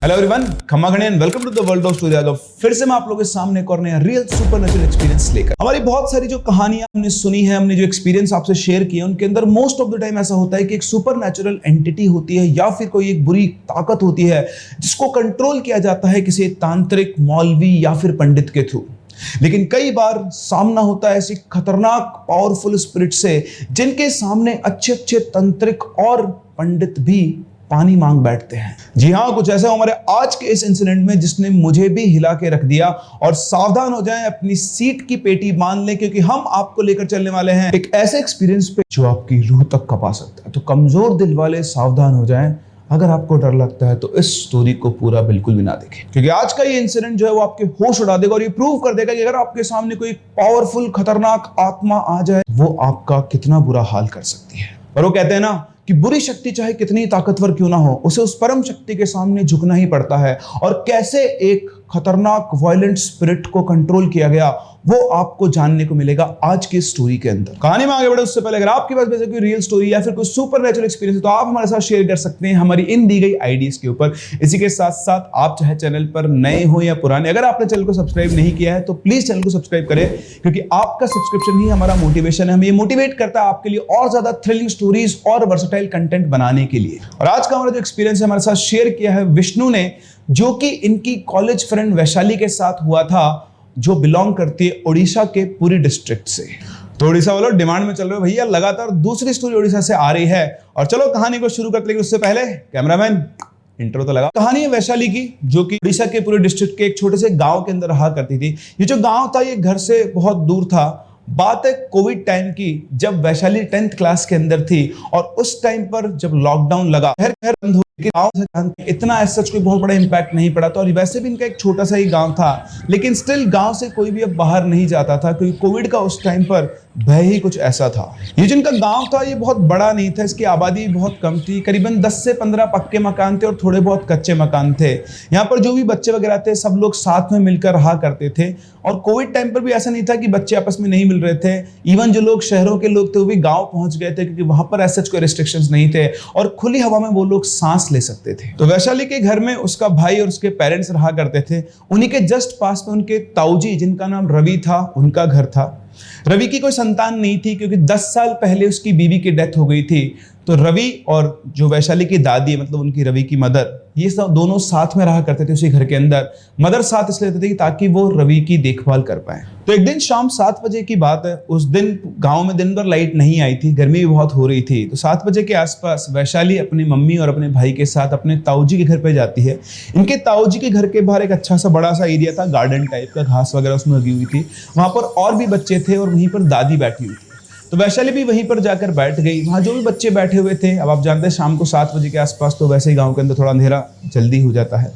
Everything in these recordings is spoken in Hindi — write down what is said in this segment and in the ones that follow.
हेलो एवरीवन, खम्मा गणे and welcome to the world of story. फिर से मैं आप लोगों के सामने एक और नया रियल सुपरनेचुरल एक्सपीरियंस लेकर हमारी बहुत सारी जो कहानियां हमने सुनी है, हमने जो एक्सपीरियंस आपसे शेयर किए, उनके अंदर मोस्ट ऑफ द टाइम ऐसा होता है कि एक सुपरनेचुरल एंटिटी होती है या फिर कोई एक बुरी ताकत होती है जिसको कंट्रोल किया जाता है किसी तांत्रिक, मौलवी या फिर पंडित के थ्रू। लेकिन कई बार सामना होता है ऐसी खतरनाक पावरफुल स्पिरिट से जिनके सामने अच्छे अच्छे तंत्रिक और पंडित भी पानी मांग बैठते हैं। जी हाँ, कुछ ऐसा हमारे आज के इस इंसिडेंट में जिसने मुझे भी हिला के रख दिया। और सावधान हो जाएं, अपनी सीट की पेटी बांध लें, क्योंकि हम आपको लेकर चलने वाले हैं एक ऐसे एक्सपीरियंस पे जो आपकी रूह तक कपा सकता है। तो कमजोर दिल वाले सावधान हो जाएं। अगर आपको डर लगता है तो इस स्टोरी को पूरा बिल्कुल भी ना देखें, क्योंकि आज का ये इंसिडेंट जो है वो आपके होश उड़ा देगा और ये प्रूव कर देगा कि अगर आपके सामने कोई पावरफुल खतरनाक आत्मा आ जाए वो आपका कितना बुरा हाल कर सकती है। और वो कहते हैं ना कि बुरी शक्ति चाहे कितनी ताकतवर क्यों ना हो, उसे उस परम शक्ति के सामने झुकना ही पड़ता है। और कैसे एक खतरनाक वायलेंट स्पिरिट को कंट्रोल किया गया वो आपको जानने को मिलेगा आज की स्टोरी के अंदर। कहानी में आगे बढ़े उससे पहले अगर आपके पास वैसे कोई रियल स्टोरी या फिर कोई सुपरनेचुरल एक्सपीरियंस है तो आप हमारे साथ शेयर कर सकते हैं हमारी इन दी गई आईडीज के ऊपर। इसी के साथ साथ आप चाहे चैनल पर नए हो या पुराने, अगर आपने चैनल को सब्सक्राइब नहीं किया है तो प्लीज चैनल को सब्सक्राइब करें, क्योंकि आपका सब्सक्रिप्शन ही हमारा मोटिवेशन है। हमें ये मोटिवेट करता है आपके लिए और ज्यादा थ्रिलिंग स्टोरीज और वर्सेटाइल कंटेंट बनाने के लिए। और आज का हमारा जो एक्सपीरियंस है हमारे साथ शेयर किया है विष्णु ने, जो कि इनकी कॉलेज फ्रेंड वैशाली के साथ हुआ था, जो बिलोंग करती है ओडिशा के पुरी डिस्ट्रिक्ट से। तो ओडिशा वालों डिमांड में चल रहे हो भैया, लगातार दूसरी स्टोरी ओडिशा से आ रही है। और चलो कहानी को शुरू करते, लेकिन उससे पहले कैमरामैन इंट्रो तो लगा। कहानी है वैशाली की, जो कि ओडिशा के पुरी डिस्ट्रिक्ट के एक छोटे से गांव के अंदर रहा करती थी। ये जो गांव था ये घर से बहुत दूर था। बात है कोविड टाइम की, जब वैशाली 10th क्लास के अंदर थी और उस टाइम पर जब लॉकडाउन लगा, घर घर बंद हो, इतना ऐसा कोई बहुत बड़ा इंपैक्ट नहीं पड़ा था। और वैसे भी इनका एक छोटा सा ही गांव था, लेकिन स्टिल गांव से कोई भी अब बाहर नहीं जाता था, क्योंकि कोविड का उस टाइम पर भय ही कुछ ऐसा था। ये जिनका गांव था ये बहुत बड़ा नहीं था, इसकी आबादी बहुत कम थी। करीबन 10 से 15 पक्के मकान थे और थोड़े बहुत कच्चे मकान थे। यहाँ पर जो भी बच्चे वगैरह थे सब लोग साथ में मिलकर रहा करते थे। और कोविड टाइम पर भी ऐसा नहीं था कि बच्चे आपस में नहीं मिल रहे थे। इवन जो लोग शहरों के लोग थे वो भी गाँव पहुंच गए थे, क्योंकि वहां पर ऐसे कोई रिस्ट्रिक्शंस नहीं थे और खुली हवा में वो लोग सांस ले सकते थे। तो वैशाली के घर में उसका भाई और उसके पेरेंट्स रहा करते थे। उन्हीं के जस्ट पास में उनके ताऊजी, जिनका नाम रवि था, उनका घर था। रवि की कोई संतान नहीं थी, क्योंकि 10 साल पहले उसकी बीवी की डेथ हो गई थी। तो रवि और जो वैशाली की दादी है, मतलब उनकी रवि की मदर, ये सब दोनों साथ में रहा करते थे उसी घर के अंदर। मदर साथ इसलिए रहते थे ताकि वो रवि की देखभाल कर पाए। तो एक दिन शाम 7 बजे की बात है, उस दिन गांव में दिन भर लाइट नहीं आई थी, गर्मी भी बहुत हो रही थी। तो 7 बजे के आसपास वैशाली अपनी मम्मी और अपने भाई के साथ अपने ताऊजी के घर पे जाती है। इनके ताऊजी के घर के बाहर एक अच्छा सा बड़ा सा एरिया था, गार्डन टाइप का, घास वगैरह उसमें लगी हुई थी। वहां पर और भी बच्चे थे और वहीं पर दादी बैठी हुई थी। तो वैशाली भी वहीं पर जाकर बैठ गई। वहां जो भी बच्चे बैठे हुए थे, अब आप जानते हैं शाम को 7 बजे के आसपास तो वैसे ही गांव के अंदर थोड़ा अंधेरा जल्दी हो जाता है।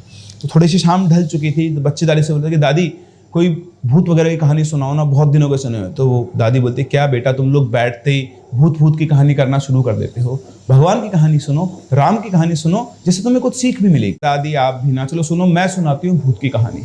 तो थोड़ी सी शाम ढल चुकी थी। तो बच्चे दादी से बोलते कि दादी कोई भूत वगैरह की कहानी सुनाओ ना, बहुत दिनों के सुने हुए। तो वो दादी बोलती क्या बेटा, तुम लोग बैठते ही भूत की कहानी करना शुरू कर देते हो। भगवान की कहानी सुनो, राम की कहानी सुनो, जिससे तुम्हें कुछ सीख भी मिलेगी। दादी आप भी ना, चलो सुनो मैं सुनाती हूँ भूत की कहानी।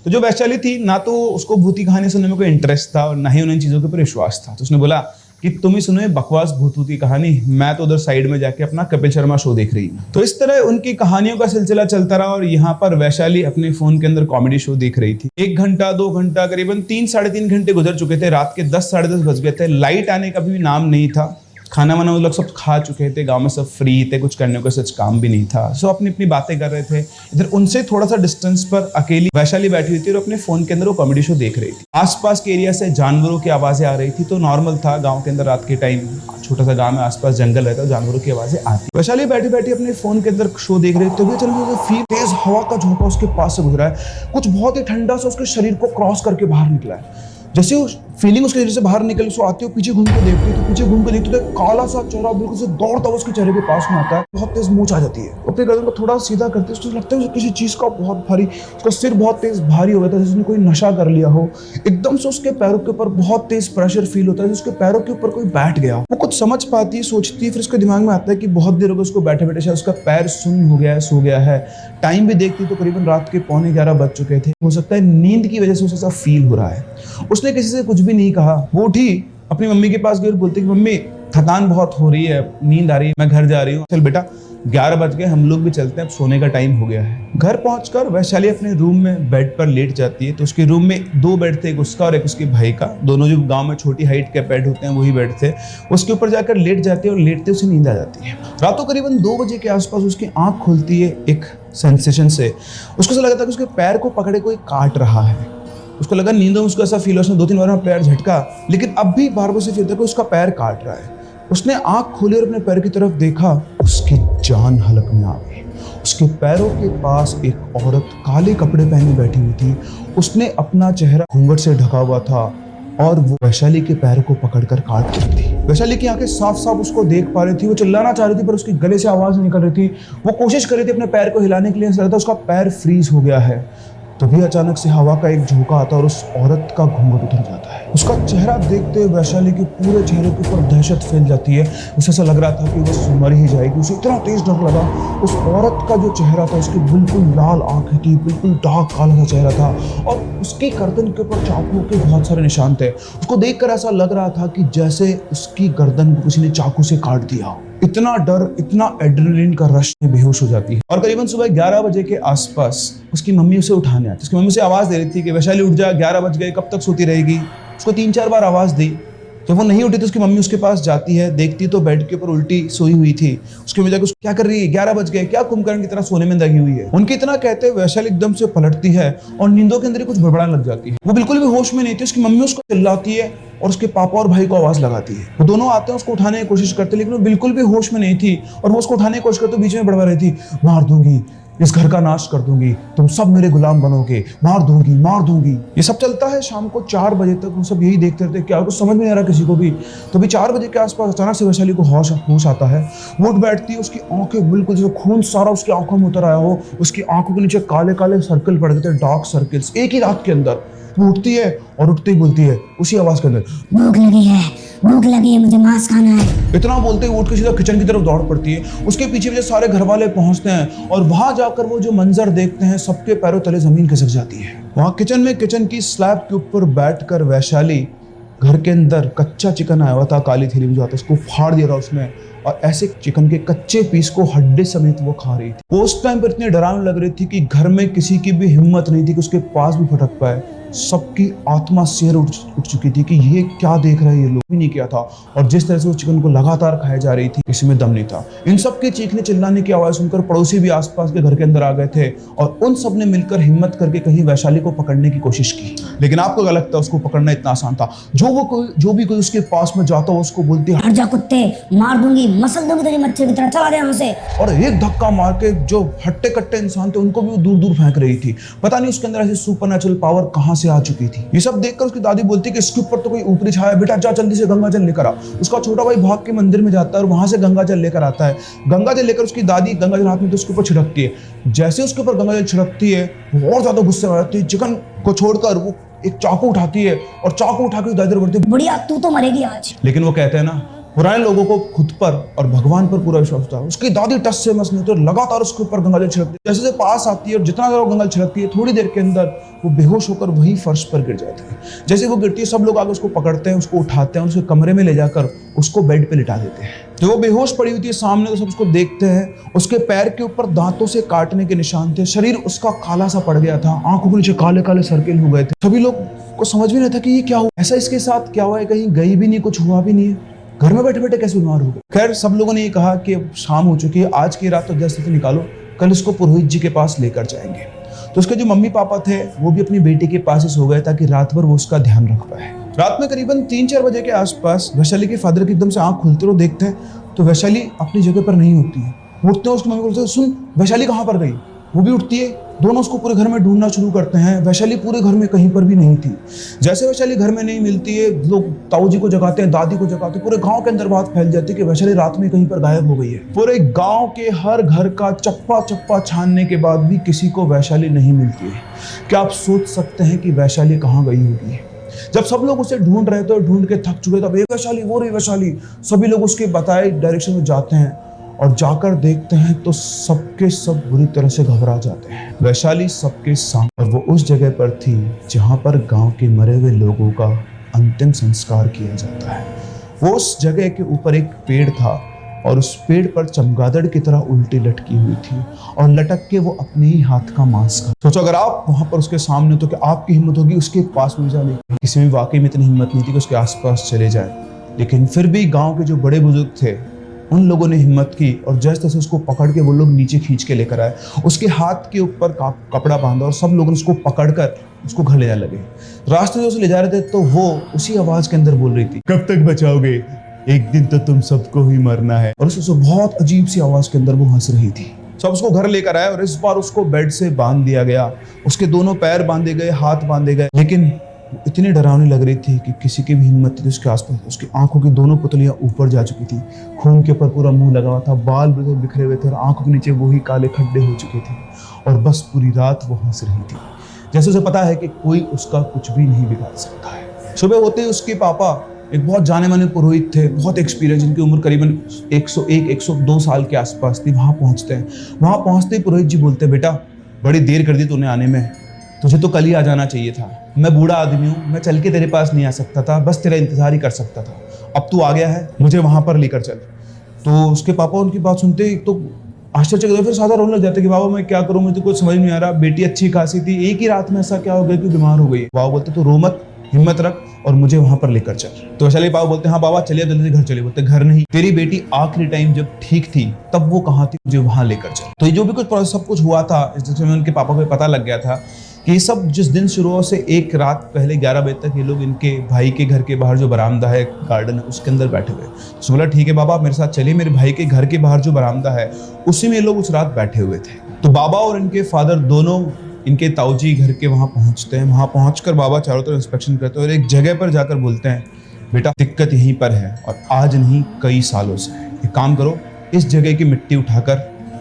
तो जो वैशाली थी ना, तो उसको भूत की कहानी सुनने में कोई इंटरेस्ट था और ना ही उन चीज़ों के ऊपर विश्वास था। तो उसने बोला कि तुम ही सुनो बकवास भूत की कहानी, मैं तो उधर साइड में जाके अपना कपिल शर्मा शो देख रही हूँ। तो इस तरह उनकी कहानियों का सिलसिला चलता रहा और यहाँ पर वैशाली अपने फोन के अंदर कॉमेडी शो देख रही थी। 1 घंटा 2 घंटा, करीबन 3 साढ़े 3 घंटे गुजर चुके थे। रात के 10 साढ़े 10 बज गए थे। लाइट आने का भी नाम नहीं था। खाना वाना वो लोग सब खा चुके थे, गांव में सब फ्री थे, कुछ करने को सच काम भी नहीं था। सो अपनी अपनी बातें कर रहे थे। इधर उनसे थोड़ा सा डिस्टेंस पर अकेली वैशाली बैठी हुई थी और अपने फोन के अंदर वो कॉमेडी शो देख रही थी। आसपास के एरिया से जानवरों की आवाजें आ रही थी। तो नॉर्मल था, गाँव के अंदर रात के टाइम, छोटा सा गाँव में आसपास जंगल रहता है, जानवरों की आवाजें आती। वैशाली बैठी बैठी अपने फोन के अंदर शो देख रही थी। चलो फील तेज हवा का झोंका उसके पास से गुजरा है, कुछ बहुत ही ठंडा सा उसके शरीर को क्रॉस करके बाहर निकला है। जैसे वो फीलिंग उसके शरीर से बाहर निकल, उसको आते हो पीछे घूम के देखते, तो पीछे घूम के देखते तो काला सा चेहरा बिल्कुल से दौड़ता हुआ उसके चेहरे के पास में आता है। बहुत तेज मूंछ आ जाती है। अपने गर्दन को थोड़ा सीधा करते उसको लगता है किसी चीज का बहुत भारी, उसका सिर बहुत तेज भारी हो गया था, जैसे उसने कोई नशा कर लिया हो। एकदम से उसके पैरों के ऊपर बहुत तेज प्रेशर फील होता है, उसके पैरों के ऊपर कोई बैठ गया। वो कुछ समझ पाती है, सोचती है, फिर उसके दिमाग में आता है कि बहुत देर हो गई उसको बैठे बैठे, शायद उसका पैर सुन्न हो गया है, सो गया है। टाइम भी देखती तो करीबन रात के 11:45 बज चुके थे। हो सकता है नींद की वजह से उसे ऐसा फील हो रहा है। उसने किसी से कुछ भी नहीं कहा। वो उठी, अपनी मम्मी के पास गई और बोलती कि मम्मी थकान बहुत हो रही है, नींद आ रही है, मैं घर जा रही हूँ। चल बेटा 11 बज गए, हम लोग भी चलते हैं, अब सोने का टाइम हो गया है। घर पहुंचकर वैशाली अपने रूम में बेड पर लेट जाती है। तो उसके रूम में 2 बेड थे, एक उसका और एक उसके भाई का। दोनों जो गांव में छोटी हाइट के बेड होते हैं वही बेड थे। उसके ऊपर जाकर लेट जाती है और लेटते उसे नींद आ जाती है। रातों करीबन 2 बजे के आसपास उसकी आंख खुलती है एक सेंसेशन से। उसको ऐसा लगा था कि उसके पैर को पकड़े कोई काट रहा है। उसको लगा नींदों में उसको ऐसा फील हो, उसने 2-3 बार पैर झटका, लेकिन अब भी बार बार से फील था कि उसका पैर काट रहा है। उसने आंख खोली और अपने पैर की तरफ देखा, उसकी जान हलक में आ गई। उसके पैरों के पास एक औरत काले कपड़े पहने बैठी हुई थी। उसने अपना चेहरा घूंघट से ढका हुआ था और वो वैशाली के पैर को पकड़कर काट रही थी। वैशाली की आंखें साफ साफ उसको देख पा रही थी। वो चिल्लाना चाह रही थी पर उसके गले से आवाज नहीं निकल रही थी। वो कोशिश कर रही थी अपने पैर को हिलाने के लिए, ऐसा लगता उसका पैर फ्रीज हो गया है। तभी अचानक से हवा का एक झोंका आता है और उस औरत का घूंघट उतर जाता है। उसका चेहरा देखते हुए वैशाली के पूरे चेहरे के ऊपर दहशत फैल जाती है। उसे ऐसा लग रहा था कि वो मर ही जाएगी। उसे इतना तेज डर लगा। उस औरत का जो चेहरा था, उसकी बिल्कुल लाल आंखें थी, बिल्कुल डार्क काला सा चेहरा था और उसकी गर्दन के ऊपर चाकू के बहुत सारे निशान थे। उसको देखकर ऐसा लग रहा था कि जैसे उसकी गर्दन को किसी ने चाकू से काट दिया। इतना डर, इतना एड्रेनलिन का रश में बेहोश हो जाती है। और करीबन सुबह 11 बजे के आसपास उसकी मम्मी उसे उठाने आती है। उसकी मम्मी उसे आवाज दे रही थी कि वैशाली उठ जा, 11 बज गए, कब तक सोती रहेगी। उसको 3-4 बार आवाज दी। जब वो नहीं उठी तो उसकी मम्मी उसके पास जाती है, देखती तो बेड के ऊपर उल्टी सोई हुई थी। उसकी मम्मी जाकर क्या कर रही है, 11 बज गए, क्या कुंभकर्ण की तरह सोने में लगी हुई है। उनके इतना कहते हुए वैशाली एकदम से पलटती है और नींदों के अंदर कुछ बड़बड़ाने लग जाती है। वो बिल्कुल भी होश में नहीं थी। उसकी मम्मी उसको चिल्लाती है और उसके पापा और भाई को आवाज लगाती है। वो दोनों आते हैं, उसको उठाने की कोशिश करते हैं, लेकिन वो बिल्कुल भी होश में नहीं थी और वो उसको उठाने की कोशिश करते बीच में बड़बड़ा रही थी, मार दूंगी, इस घर का नाश कर दूंगी, तुम सब मेरे गुलाम बनोगे, मार दूंगी, मार दूंगी। ये सब चलता है शाम को 4 बजे तक। वो सब यही देखते रहते, क्या कुछ समझ में नहीं आ रहा किसी को भी। तो अभी 4 बजे के आसपास अचानक से वैशाली को होश आता है। वो उठ बैठती है। उसकी आंखें बिल्कुल जैसे खून सारा उसकी आंखों में उतर आया हो। उसकी आंखों के नीचे काले काले सर्कल पड़ गए थे, डार्क सर्कल्स, एक ही रात के अंदर। वो उठती है और उठते ही बोलती है उसी आवाज के अंदर, भूख लगी है, भूख लगी है, मुझे मांस खाना है। इतना बोलते ही उठ के सीधा किचन की तरफ दौड़ पड़ती है। उसके पीछे पीछे सारे घर वाले पहुंचते हैं और वहां जाकर वो जो मंजर देखते हैं, सबके पैरों तले जमीन खिसक जाती है। वहां किचन में किचन की स्लैब के ऊपर बैठकर वैशाली घर के अंदर कच्चा चिकन आया हुआ था, काली थैली में जो आता, उसको फाड़ दिया था उसने और ऐसे चिकन के कच्चे पीस को हड्डी समेत वो खा रही थी। वो उस टाइम पर इतनी डरावनी लग रही थी कि घर में किसी की भी हिम्मत नहीं थी कि उसके पास भी फटक पाए। सबकी आत्मा सिर उठ चुकी थी कि ये क्या देख रहे हैं, ये लोग भी नहीं किया था। और जिस तरह से वो चिकन को लगातार खाए जा रही थी, किसी में दम नहीं था। इन सब के चीखने चिल्लाने की आवाज सुनकर पड़ोसी भी आसपास के घर के अंदर आ गए थे और उन सब ने मिलकर हिम्मत करके कहीं वैशाली को पकड़ने की कोशिश की। लेकिन आपको क्या लगता है उसको पकड़ना इतना आसान था? जो भी कोई उसके पास में जाता हो उसको बोलती, हट जा कुत्ते, मार दूंगी, मसल दूंगी तेरी मच्छर की तरह, चला दे यहाँ से। और एक धक्का मार के जो हट्टे कट्टे इंसान थे उनको भी वो दूर दूर फेंक रही थी। पता नहीं उसके अंदर ऐसी सुपरनेचुरल पावर कहां से आ चुकी थी। ये सब देखकर उसकी दादी बोलती कि इसके ऊपर तो कोई ऊपरी छाया, बेटा जा जल्दी से गंगा जल लेकर आ। उसका छोटा भाई भाग के मंदिर में जाता है और वहां से गंगा जल लेकर आता है। गंगा जल लेकर उसकी दादी गंगा जल हाथ में तो उसके ऊपर छिड़कती है। जैसे उसके ऊपर गंगा जल छिड़कती है वो और ज्यादा गुस्से में आ जाती है। चिकन को छोड़कर वो एक चाकू उठाती है और चाकू उठाकर दादी बढ़ती है, बुढ़िया तू तो मरेगी आज। लेकिन वो कहते हैं ना, पुराने लोगों को खुद पर और भगवान पर पूरा विश्वास था। उसकी दादी टस से मस नहीं होती और लगातार उसके ऊपर गंगा जल छिड़कती है। जैसे पास आती है और जितना ज्यादा गंगा जल छिड़कती है, थोड़ी देर के अंदर वो बेहोश होकर वही फर्श पर गिर जाती है। जैसे वो गिरती है, सब लोग आगे उसको पकड़ते हैं, उसको उठाते हैं, उसके कमरे में ले जाकर उसको बेड पे लिटा देते हैं। तो वो बेहोश पड़ी हुई थी सामने, तो सब उसको देखते हैं। उसके पैर के ऊपर दांतों से काटने के निशान थे, शरीर उसका काला सा पड़ गया था, आंखों के नीचे काले काले सर्किल हो गए थे। सभी लोग को समझ में नहीं था कि ये क्या हुआ, ऐसा इसके साथ क्या हुआ है, कहीं गई भी नहीं, कुछ हुआ भी नहीं है, घर में बैठे बैठे कैसे बीमार हो गए। खैर सब लोगों ने ये कहा कि अब शाम हो चुकी है, आज की रात तो जल्द से निकालो, कल इसको पुरोहित जी के पास लेकर जाएंगे। तो उसके जो मम्मी पापा थे वो भी अपनी बेटी के पास ही सो गए ताकि रात भर वो उसका ध्यान रख पाए। रात में करीबन 3-4 बजे के आसपास वैशाली के फादर की एकदम से आंख खुलते और देखते हैं तो वैशाली अपनी जगह पर नहीं होती है। उठते हैं, उसकी मम्मी बोलते हैं सुन वैशाली कहाँ पर गई। वो भी उठती है, दोनों उसको पूरे घर में ढूंढना शुरू करते हैं। वैशाली पूरे घर में कहीं पर भी नहीं थी। जैसे वैशाली घर में नहीं मिलती है, लोग ताऊ जी को जगाते हैं, दादी को जगाते हैं, पूरे गांव के अंदर बात फैल जाती है कि वैशाली रात में कहीं पर गायब हो गई है। पूरे गांव के हर घर का चप्पा चप्पा छानने के बाद भी किसी को वैशाली नहीं मिलती है। क्या आप सोच सकते हैं कि वैशाली कहाँ गई होगी? जब सब लोग उसे ढूंढ रहे थे और ढूंढ के थक चुके, तब एक वैशाली, वो रही वैशाली, सभी लोग उसके बताए डायरेक्शन में जाते हैं और जाकर देखते हैं तो सबके सब बुरी तरह से घबरा जाते हैं। वैशाली सबके सामने, और वो उस जगह पर थी जहां पर गांव के मरे हुए लोगों का अंतिम संस्कार किया जाता है। वो उस जगह के ऊपर एक पेड़ था और उस पेड़ पर चमगादड़ की तरह उल्टी लटकी हुई थी और लटक के वो अपने ही हाथ का मांस खा। सोचो अगर आप वहां पर उसके सामने हो तो क्या आपकी हिम्मत होगी उसके पास भी जाने की? किसी में वाकई में इतनी हिम्मत नहीं थी कि उसके आसपास चले जाए, लेकिन फिर भी गांव के जो बड़े बुजुर्ग थे उन लोगों ने हिम्मत की और जैसे तैसे उसको पकड़ के वो लोग नीचे खींच के लेकर आए। उसके हाथ के ऊपर कपड़ा बांधा और सब लोग उसको पकड़कर उसको घर ले जाने लगे। रास्ते में उसे ले जा रहे थे तो वो उसी आवाज के अंदर बोल रही थी, कब तक बचाओगे, एक दिन तो तुम सबको ही मरना है। और उससे बहुत अजीब सी आवाज के अंदर वो हंस रही थी। सब उसको घर लेकर आए और इस बार उसको बेड से बांध दिया गया। उसके दोनों पैर बांधे गए, हाथ बांधे गए, लेकिन इतनी डरावनी लग रही थी कि किसी की भी हिम्मत थी उसके आसपास। उसकी आंखों की दोनों पुतलियां ऊपर जा चुकी थी, खून के ऊपर पूरा मुंह लगा हुआ था, बाल बिखरे हुए थे और आंखों के नीचे वही काले खड्डे हो चुके थे और बस पूरी रात वो हंस रही थी, जैसे उसे पता है कि कोई उसका कुछ भी नहीं बिगाड़ सकता है। सुबह होते ही उसके पापा एक बहुत जाने माने पुरोहित थे, बहुत एक्सपीरियंस, जिनकी उम्र करीबन 101-102 साल के आसपास थी, वहां पहुंचते हैं। वहां पहुंचते ही पुरोहित जी बोलते हैं, बेटा बड़ी देर कर दी तूने आने में, तुझे तो कल ही आ जाना चाहिए था। मैं बूढ़ा आदमी हूँ, मैं चल के तेरे पास नहीं आ सकता था, बस तेरा इंतजार ही कर सकता था। अब तू आ गया है, मुझे वहां पर लेकर चल। तो उसके पापा उनकी बात सुनते ही तो आश्चर्य, फिर सादा रोने लग जाते कि बाबा मैं क्या करूं, मुझे तो कुछ समझ नहीं आ रहा, बेटी अच्छी खासी थी, एक ही रात में ऐसा क्या हो गया कि बीमार हो गई। बाबा बोलते तो रो मत, हिम्मत रख और मुझे वहां पर लेकर चल। तो वैशाली बाबा बोलते हाँ बाबा चलिए जल्दी से घर चलिए। बोलते घर नहीं, तेरी बेटी आखिरी टाइम जब ठीक थी तब वो कहाँ थी, मुझे वहां लेकर चल। तो ये जो भी कुछ सब कुछ हुआ था, इससे उनके पापा को पता लग गया था कि ये सब जिस दिन शुरू हो से एक रात पहले 11 बजे तक ये लोग इनके भाई के घर के बाहर जो बरामदा है, गार्डन है, उसके अंदर बैठे हुए। तो बोला ठीक है बाबा मेरे साथ चलिए, मेरे भाई के घर के बाहर जो बरामदा है उसी में ये लोग उस रात बैठे हुए थे। तो बाबा और इनके फादर दोनों इनके ताऊजी घर के वहां पहुंचते हैं। वहां पहुंचकर बाबा चारों तरफ इंस्पेक्शन करते हैं और एक जगह पर जाकर बोलते हैं, बेटा दिक्कत यहीं पर है और आज नहीं कई सालों से है, एक काम करो इस जगह की मिट्टी उठाकर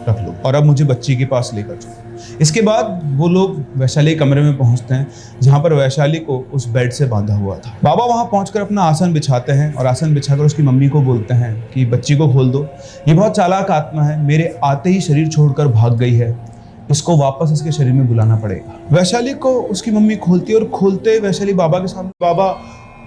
रख लो और अब मुझे बच्ची के पास लेकर चलो। इसके बाद वो लोग वैशाली कमरे में पहुंचते हैं जहां पर वैशाली को उस बेड से बांधा हुआ था। बाबा वहां पहुंचकर अपना आसन बिछाते हैं और आसन बिछाकर उसकी मम्मी को बोलते हैं कि बच्ची को खोल दो, ये बहुत चालाक आत्मा है, मेरे आते ही शरीर छोड़कर भाग गई है, इसको वापस इसके शरीर में बुलाना पड़ेगा। वैशाली को उसकी मम्मी खोलती है और खोलते वैशाली बाबा के सामने, बाबा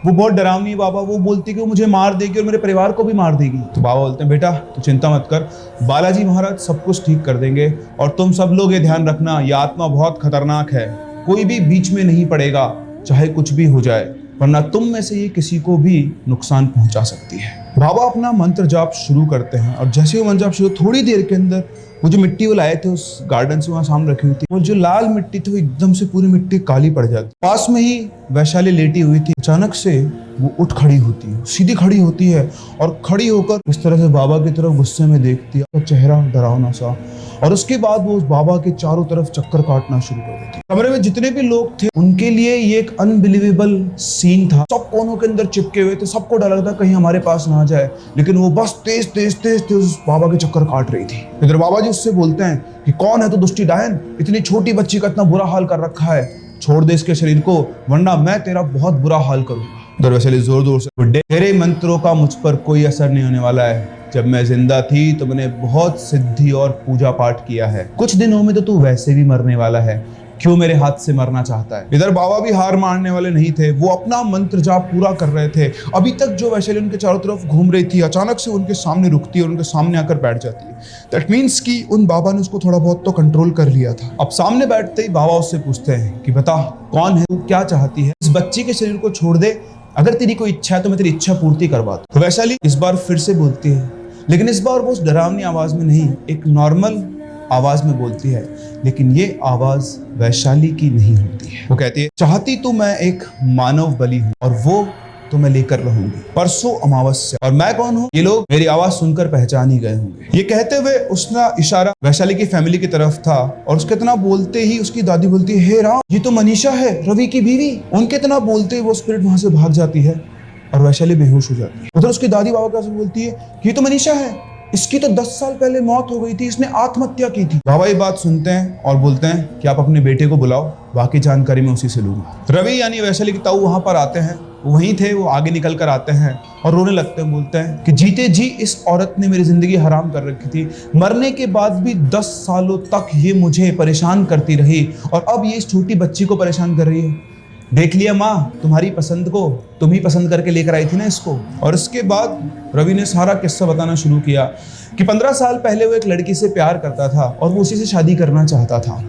वो बहुत डरावनी बाबा, वो बोलती कि वो मुझे मार देगी और मेरे परिवार को भी मार देगी। तो बाबा बोलते हैं बेटा तू चिंता मत कर, बालाजी महाराज सब कुछ ठीक कर देंगे और तुम सब लोग ये ध्यान रखना, ये आत्मा बहुत खतरनाक है, कोई भी बीच में नहीं पड़ेगा, चाहे कुछ भी हो जाए, वरना तुम में से ये किसी को भी नुकसान पहुंचा सकती है। बाबा अपना मंत्र जाप शुरू करते हैं और जैसे वो मंत्र जाप शुरू, थोड़ी देर के अंदर वो जो मिट्टी वो लाए थे उस गार्डन से वहां सामने रखी हुई थी, वो जो लाल मिट्टी थी वो एकदम से पूरी मिट्टी काली पड़ जाती। पास में ही वैशाली लेटी हुई थी, अचानक से वो उठ खड़ी होती है, सीधी खड़ी होती है और खड़ी होकर इस तरह से बाबा की तरफ गुस्से में देखती है, उसका चेहरा डरावना सा, और उसके बाद वो उस बाबा के चारों तरफ चक्कर काटना शुरू कर देती है। कमरे में जितने भी लोग थे उनके लिए ये एक अनबिलीवेबल सीन था, सब कोनों के अंदर चिपके हुए थे, सबको डर लगता कहीं हमारे पास ना आ जाए, लेकिन वो बस तेज तेज तेज तेज उस बाबा के चक्कर काट रही थी। इधर बाबा जी उससे बोलते हैं कि कौन है तो दुष्टी डायन, इतनी छोटी बच्ची का इतना बुरा हाल कर रखा है, छोड़ दे इसके शरीर को वरना मैं तेरा बहुत बुरा हाल करूंगा। उधर वैशाली जोर जोर से, बुड्ढे तेरे मंत्रों का मुझ पर कोई असर नहीं होने वाला है, जब मैं जिंदा थी तो मैंने बहुत सिद्धि और पूजा पाठ किया है, कुछ दिनों में तो तू वैसे भी मरने वाला है, क्यों मेरे हाथ से मरना चाहता है। इधर बाबा भी हार मानने वाले नहीं थे, वो अपना मंत्र जाप पूरा कर रहे थे। अभी तक जो वैशाली उनके चारों तरफ घूम रही थी अचानक से उनके सामने रुकती है और उनके सामने आकर बैठ जाती है। दैट मीन्स कि उन बाबा ने उसको थोड़ा बहुत तो कंट्रोल कर लिया था। अब सामने बैठते ही बाबा उससे पूछते हैं कि बता कौन है, तू क्या चाहती है, इस बच्ची के शरीर को छोड़ दे, अगर तेरी कोई इच्छा है तो मैं तेरी इच्छा पूर्ति करवा दूं। तो वैशाली इस बार फिर से बोलती है, लेकिन इस बार वो उस डरावनी आवाज में नहीं, एक नॉर्मल आवाज में बोलती है, लेकिन ये आवाज वैशाली की नहीं होती है। वो कहती है, चाहती तो मैं एक मानव बलि हूं और वो तो मैं लेकर रहूंगी, परसों अमावस्या, और मैं कौन हूं ये लोग मेरी आवाज सुनकर पहचान ही गए होंगे। ये कहते हुए उसका इशारा वैशाली की फैमिली की तरफ था और उसके इतना बोलते ही उसकी दादी बोलती है, हे राम, ये तो मनीषा है, रवि की बीवी। उनके इतना बोलते ही वो स्पिरिट वहां से भाग जाती है और वैशाली बेहोश हो जाती है। उधर उसकी दादी बाबा कैसे बोलती है कि ये तो मनीषा है, इसकी तो 10 साल पहले मौत हो गई थी, इसने आत्महत्या की थी। बाबा ये बात सुनते हैं और बोलते हैं कि आप अपने बेटे को बुलाओ, बाकी जानकारी मैं उसी से लूंगा। रवि यानी वैशाली के ताऊ वहां पर आते हैं, वहीं थे, वो आगे निकल कर आते हैं और रोने लगते हैं, बोलते हैं कि जीते जी इस औरत ने मेरी जिंदगी हराम कर रखी थी, मरने के बाद भी 10 सालों तक ये मुझे परेशान करती रही और अब ये इस छोटी बच्ची को परेशान कर रही है। देख लिया माँ तुम्हारी पसंद को, तुम ही पसंद करके लेकर आई थी ना इसको। और इसके बाद रवि ने सारा किस्सा बताना शुरू किया कि 15 साल पहले वो एक लड़की से प्यार करता था और वो उसी से शादी करना चाहता था।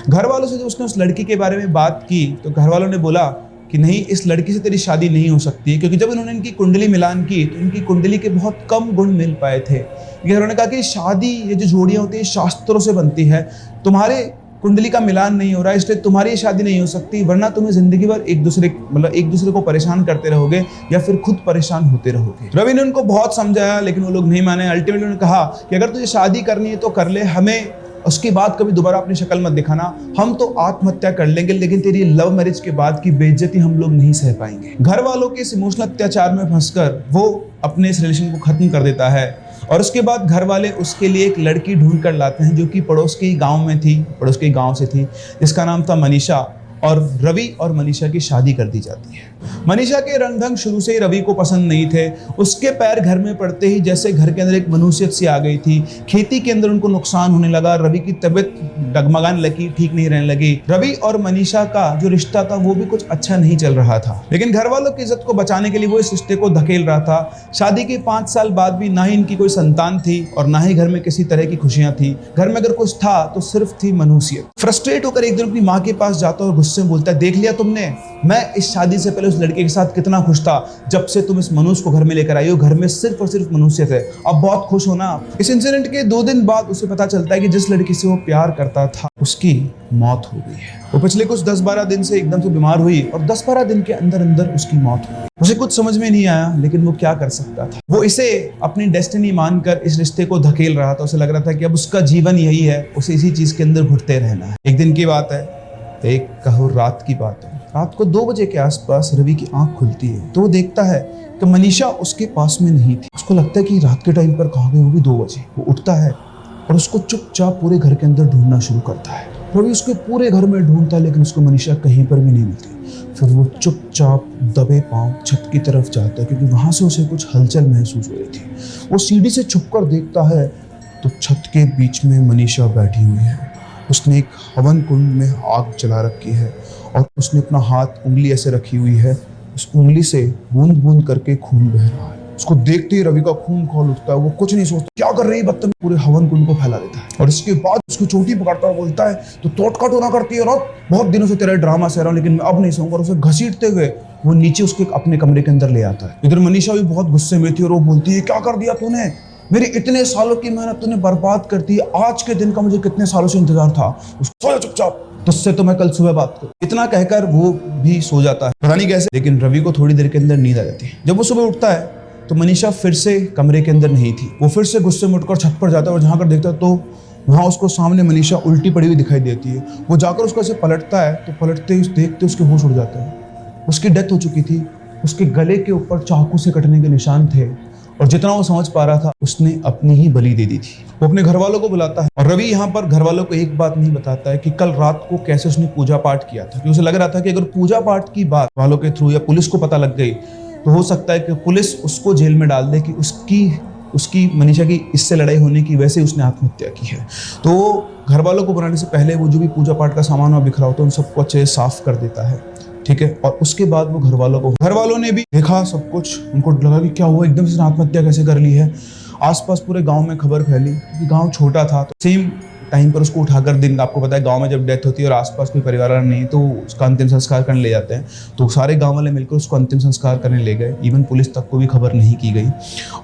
घर वालों से जब उसने उस लड़की के बारे में बात की तो घर वालों ने बोला कि नहीं, इस लड़की से तेरी शादी नहीं हो सकती है, क्योंकि जब उन्होंने इनकी कुंडली मिलान की तो इनकी कुंडली के बहुत कम गुण मिल पाए थे। उन्होंने कहा कि शादी, ये जो जोड़ियां होती है शास्त्रों से बनती है, तुम्हारे कुंडली का मिलान नहीं हो रहा है, इसलिए तुम्हारी शादी नहीं हो सकती, वरना तुम्हें जिंदगी भर एक दूसरे को परेशान करते रहोगे या फिर खुद परेशान होते रहोगे। रवि ने उनको बहुत समझाया लेकिन वो लोग नहीं माने। अल्टीमेटली उन्होंने कहा कि अगर तुझे शादी करनी है तो कर ले, हमें उसके बाद कभी दोबारा अपनी शक्ल मत दिखाना, हम तो आत्महत्या कर लेंगे, लेकिन तेरी लव मैरिज के बाद की बेइज्जती हम लोग नहीं सह पाएंगे। घर वालों के इस इमोशनल अत्याचार में फंसकर वो अपने इस रिलेशन को खत्म कर देता है और उसके बाद घर वाले उसके लिए एक लड़की ढूंढ कर लाते हैं जो कि पड़ोस के गांव से थी, जिसका नाम था मनीषा। और रवि और मनीषा की शादी कर दी जाती है। मनीषा के रंग ढंग शुरू से ही रवि को पसंद नहीं थे। उसके पैर घर में पड़ते ही जैसे घर के अंदर एक मनुष्यत सी आ गई थी। खेती के अंदर उनको नुकसान होने लगा, रवि की तबीयत डगमगाने लगी, ठीक नहीं रहने लगी। रवि और मनीषा का जो रिश्ता था वो भी कुछ अच्छा नहीं चल रहा था, लेकिन घर वालों की इज्जत को बचाने के लिए वो इस रिश्ते को धकेल रहा था। शादी के 5 साल बाद भी ना ही इनकी कोई संतान थी और ना ही घर में किसी तरह की खुशियां थी। घर में अगर कुछ था तो सिर्फ थी मनुष्यत। फ्रस्ट्रेट होकर एक दिन अपनी माँ के पास जाता और गुस्से में बोलता है, देख लिया तुमने, मैं इस शादी से पहले उस लड़के के साथ कितना खुश था, जब से तुम इस मनुष्य को घर में लेकर आई हो, घर में सिर्फ और सिर्फ मनुष्यत है, अब बहुत खुश हो ना। इस इंसिडेंट के 2 दिन बाद उसे पता चलता है कि जिस लड़की से वो प्यार करता था उसकी मौत हो गई है। वो पिछले कुछ 10-12 दिन से एकदम से बीमार हुई और 10-12 दिन के अंदर अंदर उसकी मौत हो गई। उसे कुछ समझ में नहीं आया, लेकिन वो क्या कर सकता था। वो इसे अपनी डेस्टिनी मानकर इस रिश्ते को धकेल रहा था। उसे लग रहा था कि अब उसका जीवन यही है, उसे इसी चीज के अंदर घुटते रहना है। एक दिन की बात है, एक कहो रात की बात है। रात को 2 बजे के आसपास रवि की आंख खुलती है तो वो देखता है कि मनीषा उसके पास में नहीं थी। उसको लगता है कि रात के टाइम पर कहाँ गई होगी 2 बजे। वो उठता है और उसको चुपचाप पूरे घर के अंदर ढूंढना शुरू करता है। रवि उसके पूरे घर में ढूंढता है लेकिन उसको मनीषा कहीं पर भी नहीं मिलती। फिर वो चुपचाप दबे पांव छत की तरफ जाता है क्योंकि वहां से उसे कुछ हलचल महसूस हो रही थी। वो सीढ़ी से छुपकर देखता है तो छत के बीच में मनीषा बैठी हुई है। उसने एक हवन कुंड में आग जला रखी है और उसने अपना हाथ, उंगली ऐसे रखी हुई है, उस उंगली से बूंद बूंद करके खून बह रहा है। उसको देखते ही रवि का खून खौल उठता है। वो कुछ नहीं सोचता, क्या कर रही बदतमीज, पूरे हवन कुंड को फैला देता है। और इसके बाद उसकी चोटी पकड़ता है, बोलता है तो टोटका टोना करती है रात, बहुत दिनों से तेरा ड्रामा सह रहा हूँ लेकिन मैं अब नहीं सहूंगा। और उसे घसीटते हुए वो नीचे उसके अपने कमरे के अंदर ले आता है। इधर मनीषा भी बहुत गुस्से में थी और वो बोलती है, क्या कर दिया तूने, मेरी इतने सालों की मेहनत तूने बर्बाद कर दी, आज के दिन का मुझे कितने सालों से इंतजार था। उसको सोया चुपचाप, तुझसे तो मैं कल सुबह बात करूं। इतना कहकर वो भी सो जाता है, पता नहीं कैसे, लेकिन रवि को थोड़ी देर के अंदर नींद आ जाती है। जब वो सुबह उठता है तो मनीषा फिर से कमरे के अंदर नहीं थी। वो फिर से गुस्से में उठकर छत पर जाता है और जहां कर देखता है तो वहां उसको सामने मनीषा उल्टी पड़ी हुई दिखाई देती है। वो जाकर उसको ऐसे पलटता है तो पलटते ही देखते उसके होश उड़ जाते हैं। उसकी डेथ हो चुकी थी। उसके गले के ऊपर चाकू से कटने के निशान थे और जितना वो समझ पा रहा था उसने अपनी ही बलि दे दी थी। वो अपने घर वालों को बुलाता है और रवि यहाँ पर घर वालों को एक बात नहीं बताता है कि कल रात को कैसे उसने पूजा पाठ किया था। क्योंकि उसे लग रहा था कि अगर पूजा पाठ की बात वालों के थ्रू या पुलिस को पता लग गई तो हो सकता है कि पुलिस उसको जेल में डाल दे कि उसकी मनीषा की इससे लड़ाई होने की वजह से उसने आत्महत्या की है। तो घर वालों को बुलाने से पहले वो जो भी पूजा पाठ का सामान वहाँ बिखरा होता है उन सबको अच्छे से साफ कर देता है, ठीक है। और उसके बाद वो घर वालों ने भी देखा सब कुछ। उनको लगा कि क्या हुआ, एकदम से आत्महत्या कैसे कर ली है। आसपास पूरे गांव में खबर फैली क्योंकि गांव छोटा था। तो सेम टाइम पर उसको उठाकर, दिन आपको पता है गांव में जब डेथ होती है और आसपास कोई परिवार वाला नहीं तो उसका अंतिम संस्कार करने ले जाते हैं। तो सारे गांव वाले मिलकर उसको अंतिम संस्कार करने ले गए। इवन पुलिस तक को भी खबर नहीं की गई।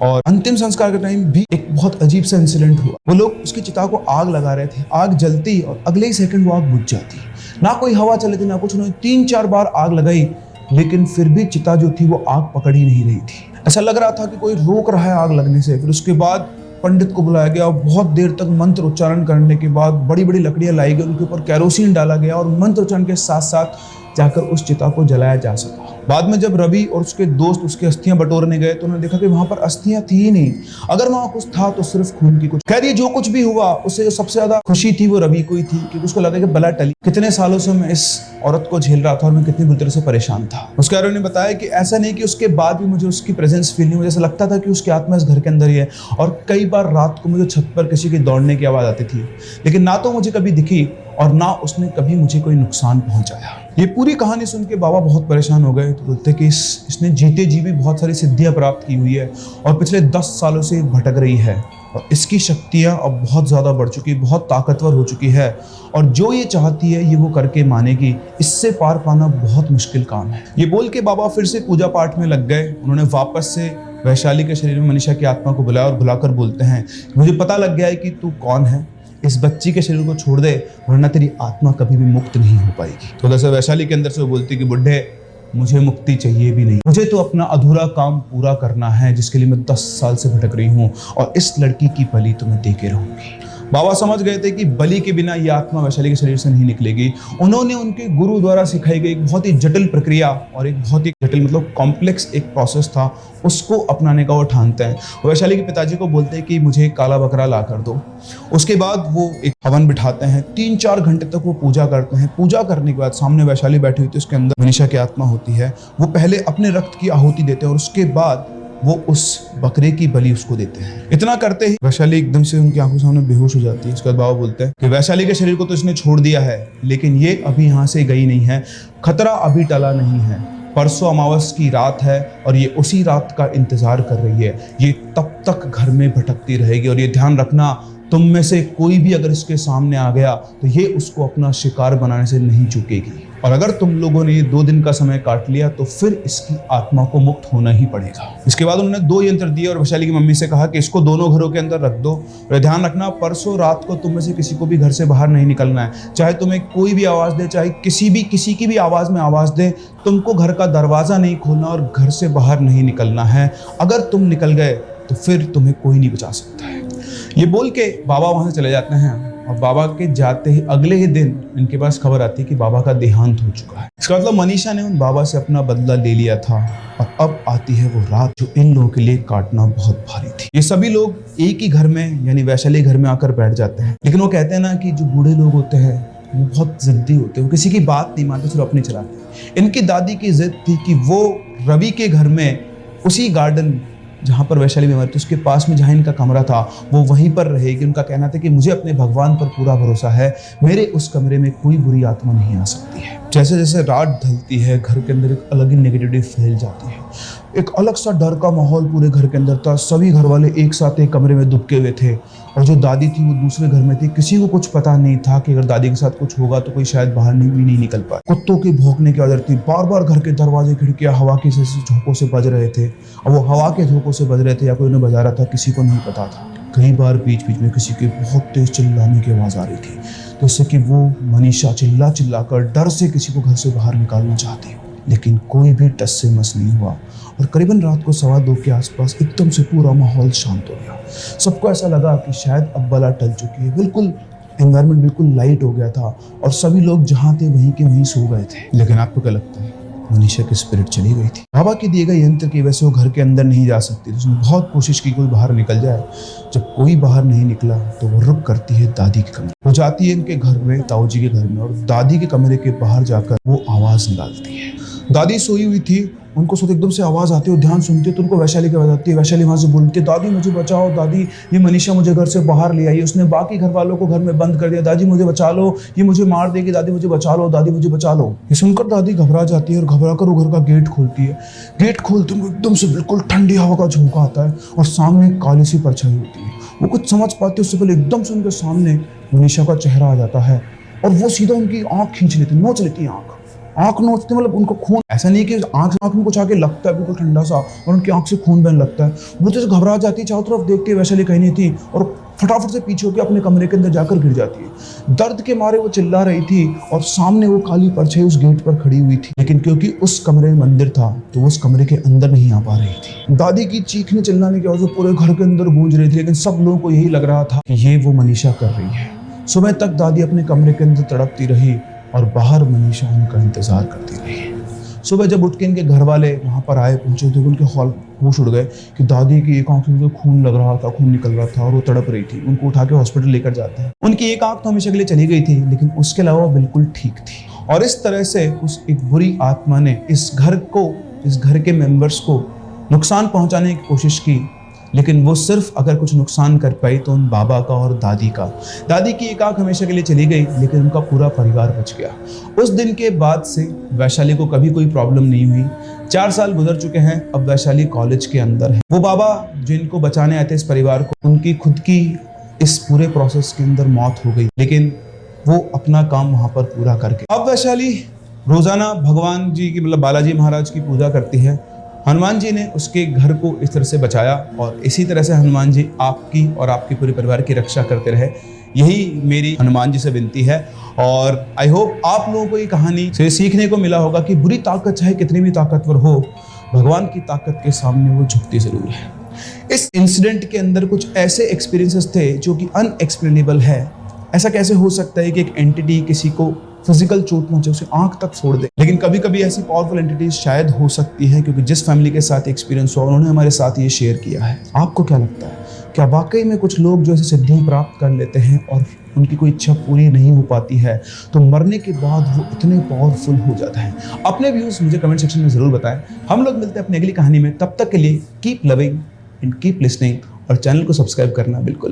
और अंतिम संस्कार के टाइम भी एक बहुत अजीब सा इंसिडेंट हुआ। वो लोग उसकी चिता को आग लगा रहे थे, आग जलती और अगले ही सेकंड वो आग बुझ जाती। ना कोई हवा चल रही थी ना कुछ। उन्होंने 3-4 बार आग लगाई लेकिन फिर भी चिता जो थी वो आग पकड़ ही नहीं रही थी। ऐसा लग रहा था कि कोई रोक रहा है आग लगने से। फिर उसके बाद पंडित को बुलाया गया और बहुत देर तक मंत्र उच्चारण करने के बाद बड़ी बड़ी लकड़ियां लाई गई, उनके ऊपर केरोसिन डाला गया और मंत्र उच्चारण के साथ साथ जाकर उस चिता को जलाया जा सका। बाद में जब रवि और उसके दोस्त उसकी अस्थियां बटोरने गए तो उन्होंने देखा कि वहां पर अस्थियां थी ही नहीं। अगर वहां कुछ था तो सिर्फ खून की कुछ। खैर, ये जो कुछ भी हुआ उससे जो सबसे ज्यादा खुशी थी वो रवि को ही थी क्योंकि उसको लगा कि बला टली। कितने सालों से मैं इस औरत को झेल रहा था और मैं कितनी बुरी तरह से परेशान था। उसके बारे में बताया कि ऐसा नहीं कि उसके बाद भी मुझे उसकी प्रेजेंस फील नहीं, मुझे ऐसा लगता था कि उसकी आत्मा इस घर के अंदर ही है। और कई बार रात को मुझे छत पर किसी के दौड़ने की आवाज आती थी लेकिन ना तो मुझे कभी दिखी और ना उसने कभी मुझे कोई नुकसान पहुंचाया। ये पूरी कहानी सुन के बाबा बहुत परेशान हो गए। तो बोलते कि इसने जीते जी भी बहुत सारी सिद्धियां प्राप्त की हुई है और पिछले 10 सालों से भटक रही है और इसकी शक्तियां अब बहुत ज़्यादा बढ़ चुकी, बहुत ताकतवर हो चुकी है और जो ये चाहती है ये वो करके मानेगी। इससे पार पाना बहुत मुश्किल काम है। ये बोल के बाबा फिर से पूजा पाठ में लग गए। उन्होंने वापस से वैशाली के शरीर में मनीषा की आत्मा को बुलाया और बुलाकर बोलते हैं, मुझे पता लग गया है कि तू कौन है, इस बच्ची के शरीर को छोड़ दे वरना तेरी आत्मा कभी भी मुक्त नहीं हो पाएगी। तो जैसे वैशाली के अंदर से वो बोलती कि बुढ़े मुझे मुक्ति चाहिए भी नहीं, मुझे तो अपना अधूरा काम पूरा करना है जिसके लिए मैं 10 साल से भटक रही हूँ और इस लड़की की बलि तो मैं दे के रहूंगी। बाबा समझ गए थे कि बलि के बिना ये आत्मा वैशाली के शरीर से नहीं निकलेगी। उन्होंने उनके गुरु द्वारा सिखाई गई एक बहुत ही जटिल प्रक्रिया और एक बहुत ही जटिल मतलब कॉम्प्लेक्स एक प्रोसेस था, उसको अपनाने का वो ठानते हैं। वैशाली के पिताजी को बोलते हैं कि मुझे काला बकरा ला कर दो। उसके बाद वो एक हवन बिठाते हैं, 3-4 घंटे तक वो पूजा करते हैं। पूजा करने के बाद सामने वैशाली बैठी हुई थी, उसके अंदर मनीषा की आत्मा होती है। वो पहले अपने रक्त की आहुति देते हैं और उसके बाद वो उस बकरे की बलि उसको देते हैं। इतना करते ही वैशाली एकदम से उनकी आंखों सामने बेहोश हो जाती है। उसके बाद बाबा बोलते हैं कि वैशाली के शरीर को तो इसने छोड़ दिया है लेकिन ये अभी यहाँ से गई नहीं है, खतरा अभी टला नहीं है। परसों अमावस की रात है और ये उसी रात का इंतजार कर रही है। ये तब तक घर में भटकती रहेगी और ये ध्यान रखना, तुम में से कोई भी अगर इसके सामने आ गया तो ये उसको अपना शिकार बनाने से नहीं चूकेगी और अगर तुम लोगों ने ये 2 दिन का समय काट लिया तो फिर इसकी आत्मा को मुक्त होना ही पड़ेगा। इसके बाद उन्होंने 2 यंत्र दिए और वैशाली की मम्मी से कहा कि इसको दोनों घरों के अंदर रख दो और ध्यान रखना परसों रात को तुम में से किसी को भी घर से बाहर नहीं निकलना है। चाहे तुम्हें कोई भी आवाज़ दे, चाहे किसी की भी आवाज़ में आवाज़ दे, तुमको घर का दरवाज़ा नहीं खोलना और घर से बाहर नहीं निकलना है। अगर तुम निकल गए तो फिर तुम्हें कोई नहीं बचा सकता है। ये बोल के बाबा वहाँ से चले जाते हैं और बाबा के जाते ही अगले ही दिन इनके पास खबर आती है कि बाबा का देहांत हो चुका है। इसका मतलब मनीषा ने उन बाबा से अपना बदला ले लिया था और अब आती है वो रात जो इन लोगों के लिए काटना बहुत भारी थी। ये सभी लोग एक ही घर में यानी वैशाली घर में आकर बैठ जाते हैं, लेकिन वो कहते हैं ना कि जो बूढ़े लोग होते हैं वो बहुत जिद्दी होते हैं, वो किसी की बात नहीं मानते, सिर्फ अपनी चलाते हैं। इनकी दादी की जिद थी कि वो रवि के घर में उसी गार्डन जहाँ पर वैशाली बीमार थी उसके पास में जहाँ इनका कमरा था वो वहीं पर रहेगी। उनका कहना था कि मुझे अपने भगवान पर पूरा भरोसा है, मेरे उस कमरे में कोई बुरी आत्मा नहीं आ सकती है। जैसे जैसे रात ढलती है घर के अंदर एक अलग ही नेगेटिविटी फैल जाती है, एक अलग सा डर का माहौल पूरे घर के अंदर था। सभी घर वाले एक साथ एक कमरे में दुबके हुए थे और जो दादी थी वो दूसरे घर में थी। किसी को कुछ पता नहीं था कि अगर दादी के साथ कुछ होगा तो कोई शायद बाहर नहीं निकल पाए। कुत्तों के भौंकने की आदत थी, बार बार घर के दरवाजे खिड़कियां हवा के झोंकों से बज रहे थे और वो हवा के झोंकों से बज रहे थे या कोई उन्हें बजा रहा था किसी को नहीं पता था। कई बार बीच बीच में किसी के बहुत तेज चिल्लाने की आवाज़ आ रही थी, तो इससे कि वो मनीषा चिल्ला कर डर से किसी को घर से बाहर निकालना चाहती हो, लेकिन कोई भी टस से मस नहीं हुआ। और करीबन रात को 2:15 के आसपास एकदम से पूरा माहौल शांत हो गया। सबको ऐसा लगा कि शायद अब बला टल चुकी है, बिल्कुल एनवायरनमेंट बिल्कुल लाइट हो गया था और सभी लोग जहाँ थे वहीं के वहीं सो गए थे। लेकिन आपको क्या लगता है, मनीषा की स्पिरिट चली गई थी। बाबा के दिए गए यंत्र की वजह से वो घर के अंदर नहीं जा सकती थी। उसने बहुत कोशिश की कोई बाहर निकल जाए। जब कोई बाहर नहीं निकला तो वो रुक करती है दादी के कमरे। वो जाती है इनके घर में, ताऊ जी के घर में, और दादी के कमरे के बाहर जाकर वो आवाज निकालती है। दादी सोई हुई थी, उनको सोते एकदम से आवाज़ आती है, ध्यान सुनती है तो उनको वैशाली की आवाज़ आती है। वैशाली वहाँ से बोलती है, दादी मुझे बचाओ, दादी ये मनीषा मुझे घर से बाहर ले आई, उसने बाकी घर वालों को घर में बंद कर दिया, दादी मुझे बचा लो, ये मुझे मार देगी, दादी मुझे बचा लो, दादी मुझे बचा लो। ये सुनकर दादी घबरा जाती है और घबरा कर वो घर का गेट खोलती है। गेट खोलते हुए एकदम से बिल्कुल ठंडी हवा का झोंका आता है और सामने एक काली सी परछाई होती है। वो कुछ समझ पाती है उससे पहले एकदम से उनके सामने मनीषा का चेहरा आ जाता है और वो सीधा उनकी आँख खींच लेती, नोच लेती है आँख नोचते, मतलब उनको खून, ऐसा नहीं कि आँख में कुछ आके लगता है बिल्कुल ठंडा सा और उनकी आँख से खून बहने लगता है। वो तो घबरा जाती है, चारों तरफ देखती है वैशाली कहीं नहीं थी और फटाफट से पीछे होकर अपने कमरे के अंदर जाकर गिर जाती है। दर्द के मारे वो चिल्ला रही थी और सामने वो काली परछाई उस गेट पर खड़ी हुई थी, लेकिन क्योंकि उस कमरे में मंदिर था तो वो उस कमरे के अंदर नहीं आ पा रही थी। दादी की चीखने चिल्लाने की आवाज़ पूरे घर के अंदर गूंज रही थी, लेकिन सब लोगों को यही लग रहा था कि ये वो मनीषा कर रही है। सुबह तक दादी अपने कमरे के अंदर तड़पती रही और बाहर मनीषा उनका इंतजार करती रही। सुबह जब उठ के इनके घर वाले वहाँ पर आए पहुँचे तो उनके होश उड़ गए कि दादी की एक आंख से खून लग रहा था, खून निकल रहा था और वो तड़प रही थी। उनको उठा के हॉस्पिटल लेकर जाते हैं। उनकी एक आंख तो हमेशा के लिए चली गई थी, लेकिन उसके अलावा बिल्कुल ठीक थी। और इस तरह से उस एक बुरी आत्मा ने इस घर के मेंबर्स को नुकसान पहुँचाने की कोशिश की, लेकिन वो सिर्फ अगर कुछ नुकसान कर पाई तो उन बाबा का और दादी का। दादी की एक आंख हमेशा के लिए चली गई, लेकिन उनका पूरा परिवार बच गया। उस दिन के बाद से वैशाली को कभी कोई प्रॉब्लम नहीं हुई। 4 साल गुजर चुके हैं, अब वैशाली कॉलेज के अंदर है। वो बाबा जिनको बचाने आए थे इस परिवार को, उनकी खुद की इस पूरे प्रोसेस के अंदर मौत हो गई, लेकिन वो अपना काम वहां पर पूरा करके अब वैशाली रोजाना भगवान जी की मतलब बालाजी महाराज की पूजा करती है। हनुमान जी ने उसके घर को इस तरह से बचाया और इसी तरह से हनुमान जी आपकी और आपके पूरे परिवार की रक्षा करते रहे, यही मेरी हनुमान जी से विनती है। और आई होप आप लोगों को ये कहानी से सीखने को मिला होगा कि बुरी ताकत चाहे कितनी भी ताकतवर हो, भगवान की ताकत के सामने वो झुकती जरूर है। इस इंसिडेंट के अंदर कुछ ऐसे एक्सपीरियंसेस थे जो कि अनएक्सप्लेनेबल है। ऐसा कैसे हो सकता है कि एक एंटिटी किसी को फिजिकल चोट पहुंचे, उसे आंख तक फोड़ दे। लेकिन कभी कभी ऐसी पावरफुल एंटिटीज शायद हो सकती है, क्योंकि जिस फैमिली के साथ एक्सपीरियंस हुआ उन्होंने हमारे साथ ये शेयर किया है। आपको क्या लगता है, क्या वाकई में कुछ लोग जो ऐसी सिद्धि प्राप्त कर लेते हैं और उनकी कोई इच्छा पूरी नहीं हो पाती है तो मरने के बाद वो इतने पावरफुल हो जाता है? अपने व्यूज मुझे कमेंट सेक्शन में जरूर बताएं। हम लोग मिलते हैं अपनी अगली कहानी में, तब तक के लिए keep loving and keep listening और चैनल को सब्सक्राइब करना बिल्कुल